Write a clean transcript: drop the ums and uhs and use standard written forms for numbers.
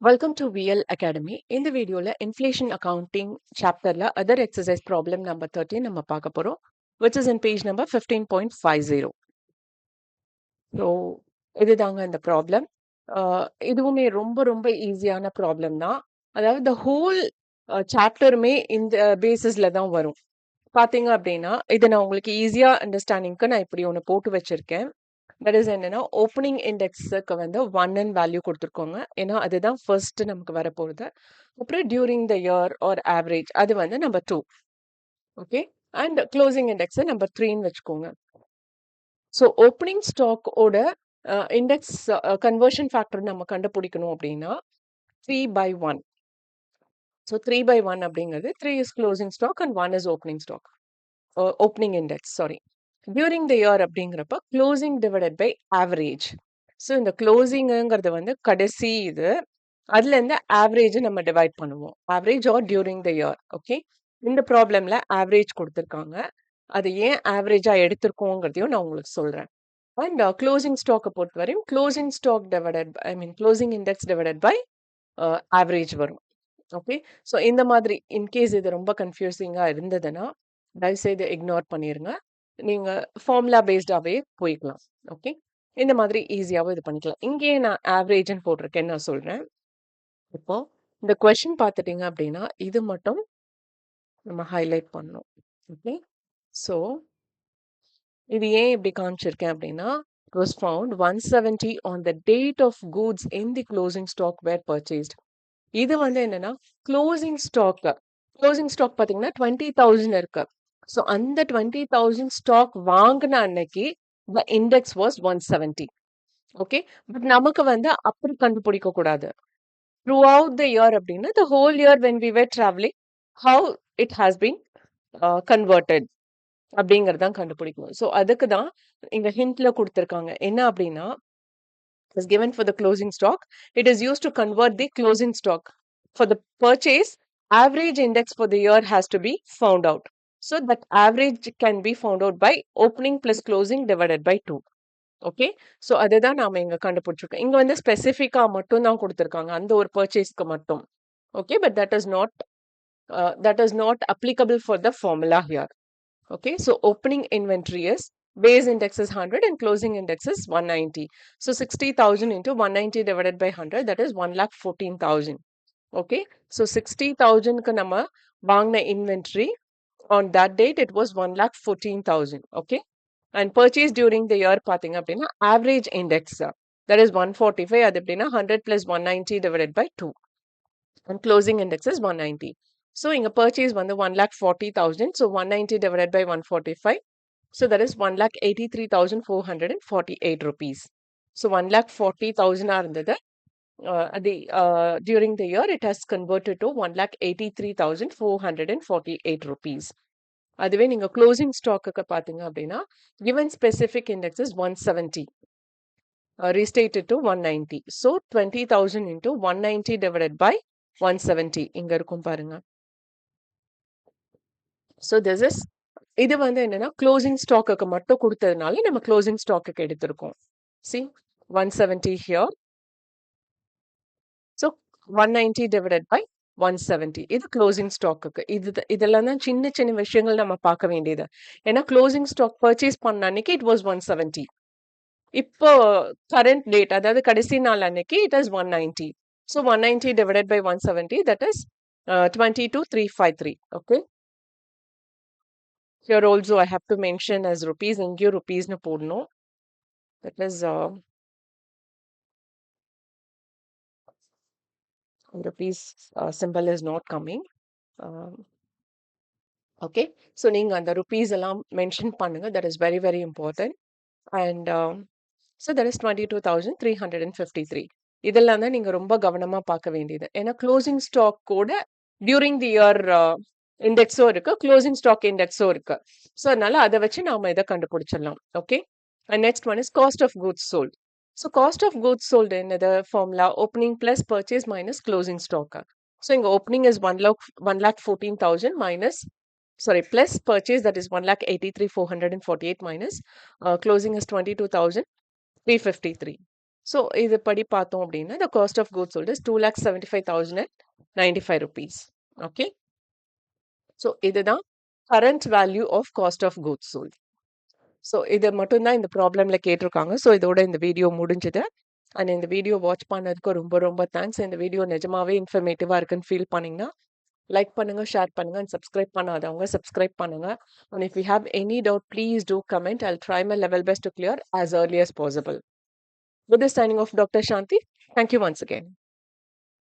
Welcome to VL Academy. இந்த வீடியோல inflation accounting chapterல other exercise problem number 13 நம்ம பார்க்க போறோம், which is in page number 15.50. So இதுதாங்க இந்த ப்ராப்ளம். இதுவுமே ரொம்ப ரொம்ப ஈஸியான ப்ராப்ளம் தான். அதாவது the whole சாப்டருமே இந்த பேசிஸ்ல தான் வரும். பார்த்தீங்க அப்படின்னா, இதை நான் உங்களுக்கு ஈஸியா அண்டர்ஸ்டாண்டிங்க்கு நான் இப்படி ஒண்ணு போட்டு வச்சிருக்கேன். தட் இஸ் என்னன்னா, ஓப்பனிங் இண்டெக்ஸுக்கு வந்து 1 வேல்யூ கொடுத்துருக்கோங்க. ஏன்னா அதுதான் ஃபர்ஸ்ட் நமக்கு வரப்போகுது. அப்புறம் during the year are average அது வந்து number 2. Okay. And closing index number 3ன்னு வச்சுக்கோங்க. ஸோ ஓப்பனிங் ஸ்டாக்கோட இண்டெக்ஸ் கன்வர்ஷன் ஃபேக்டர் நம்ம கண்டுபிடிக்கணும் அப்படின்னா 3/1. ஸோ 3/1 அப்படிங்கிறது 3 is closing stock and 1 is opening stock. Opening index sorry. During the year அப்படிங்கிறப்ப closing divided by average. So இந்த க்ளோசிங்கிறது வந்து கடைசி இது. அதுல இருந்து ஆவரேஜ் நம்ம டிவைட் பண்ணுவோம். Average are during the year. Okay. இந்த ப்ராப்ளம்ல ஆவரேஜ் கொடுத்துருக்காங்க. அது ஏன் ஆவரேஜா எடுத்திருக்கோங்கிறதையும் நான் உங்களுக்கு சொல்றேன். அண்ட் க்ளோசிங் ஸ்டாக்கை பொறுத்தவரையும் closing stock divided closing index divided by average வரும். ஓகே. ஸோ இந்த மாதிரி இன்கேஸ் இது ரொம்ப கன்ஃபியூசிங்கா இருந்ததுன்னா தயவுசெய்து இக்னோர் பண்ணிருங்க. நீங்க ஃபார்முலா பேஸ்டாவே போய்க்கலாம். ஓகே. இந்த மாதிரி ஈஸியாவும் இது பண்ணிக்கலாம். இங்கேயே நான் ஆவரேஜ்னு போட்டிருக்கேன் நான் சொல்றேன். இப்போ இந்த கொஸ்டின் பார்த்துட்டீங்க அப்படின்னா இது மட்டும் நம்ம ஹைலைட் பண்ணணும். ஓகே. ஸோ இது ஏன் இப்படி காமிச்சிருக்கேன் அப்படின்னா, it was found 170 on the date of goods in the closing stock were purchased. இது வந்து என்னன்னா க்ளோசிங் ஸ்டாக். க்ளோசிங் ஸ்டாக் பார்த்தீங்கன்னா 20,000 இருக்கு. ஸோ அந்த 20,000 ஸ்டாக் வாங்கின அன்னைக்கு the index was 170. Okay. But நமக்கு வந்து அப்படி கண்டுபிடிக்க கூடாது. throughout the year அப்படின்னா the whole year when we were traveling how it has been converted அப்படிங்கிறது தான் கண்டுபிடிக்கணும். ஸோ அதுக்கு தான் இங்க ஹிண்ட்ல கொடுத்துருக்காங்க. என்ன அப்படின்னா is given for the closing stock. It is used to convert the closing stock. For the purchase, average index for the year has to be found out. So that average can be found out by opening plus closing divided by 2. Okay. So அதுதான் நாம இங்க கண்டுபிடிச்சிருக்கோம். இங்க வந்து ஸ்பெசிஃபிக்கா மட்டும் தான் கொடுத்துருக்காங்க அந்த ஒரு பர்ச்சேஸ்க்கு மட்டும். Okay. But that is not applicable for the formula here. Okay. So opening inventory is base index is 100 and closing index is 190. So 60,000 into 190 divided by 100, that is 1,14,000. Okay. So 60,000 ka nama vaangna inventory on that date it was 1,14,000. Okay. And purchase during the year பார்த்தீங்க அப்படின்னா average index that is 145. அது எப்படின்னா 100 plus 190 divided by 2 and closing index is 190. So இங்க purchase வந்து 1,40,000. So 190 divided by 145. So that is 1,83,448 rupees. So 1,40,000 இருந்தது. During the year it has converted to 1,83,448 rupees. அதுவே நீங்க closing stock பார்த்தீங்க அப்படின்னா given specific index is 170. Restated to 190. So 20,000 into 190 divided by 170 இங்க இருக்கும் பாருங்க. So this is இது வந்து என்னன்னா க்ளோசிங் ஸ்டாக்குக்கு மட்டும் கொடுத்ததுனால நம்ம க்ளோசிங் ஸ்டாக்குக்கு எடுத்திருக்கோம். See 170 here. So 190 divided by 170 இது க்ளோசிங் ஸ்டாக்குக்கு. இதெல்லாம் தான் சின்ன சின்ன விஷயங்கள் நம்ம பார்க்க வேண்டியது. ஏன்னா க்ளோசிங் ஸ்டாக் பர்ச்சேஸ் பண்ண அன்னைக்கு it was 170. இப்போ கரண்ட் டேட் அதாவது கடைசி நாள் அன்னைக்கு it is 190. So 190 divided by 170 that is 22,353. Okay. Here also I have to mention as rupees. இங்கேயும் rupeesனு போடணும். That is rupees symbol is not coming. Okay. So நீங்க அந்த rupees எல்லாம் மென்ஷன் பண்ணுங்க. That is very very important. And so that is 22,353. இதெல்லாம் தான் நீங்க ரொம்ப கவனமா பார்க்க வேண்டியது. ஏன்னா க்ளோசிங் ஸ்டாக் கூட டியூரிங் தி இயர் இண்டெக்ஸும் இருக்கு, க்ளோசிங் ஸ்டாக் இண்டெக்ஸும் இருக்கு. ஸோ அதனால அதை வச்சு நாம இதை கண்டுபிடிச்சிடலாம். Okay. And next one is cost of goods sold. So cost of goods sold என்னது formula opening plus purchase minus closing stock. So இங்க opening is 1,14,000 minus plus purchase that is 1,83,448 minus closing is 22,353. So இது படி பார்த்தோம் அப்படின்னா the cost of goods sold is 2,75,095 rupees. Okay, so இதுதான் current value of cost of goods sold. So இது மட்டும்தான் இந்த ப்ராப்ளம்ல கேட்டிருக்காங்க. ஸோ இதோட இந்த வீடியோ முடிஞ்சுது. அண்ட் இந்த வீடியோ வாட்ச் பண்ணதுக்கு ரொம்ப ரொம்ப தேங்க்ஸ். இந்த வீடியோ நிஜமாவே இன்ஃபர்மேட்டிவா இருக்குன்னு ஃபீல் பண்ணீங்கன்னா லைக் பண்ணுங்க, ஷேர் பண்ணுங்க, அண்ட் சப்ஸ்கிரைப் பண்ணாதவங்க சப்ஸ்கிரைப் பண்ணுங்க. And if you have any doubt please do comment. I'll try my level best to clear as early as possible. With this signing off, Dr. Shanti. Thank you once again.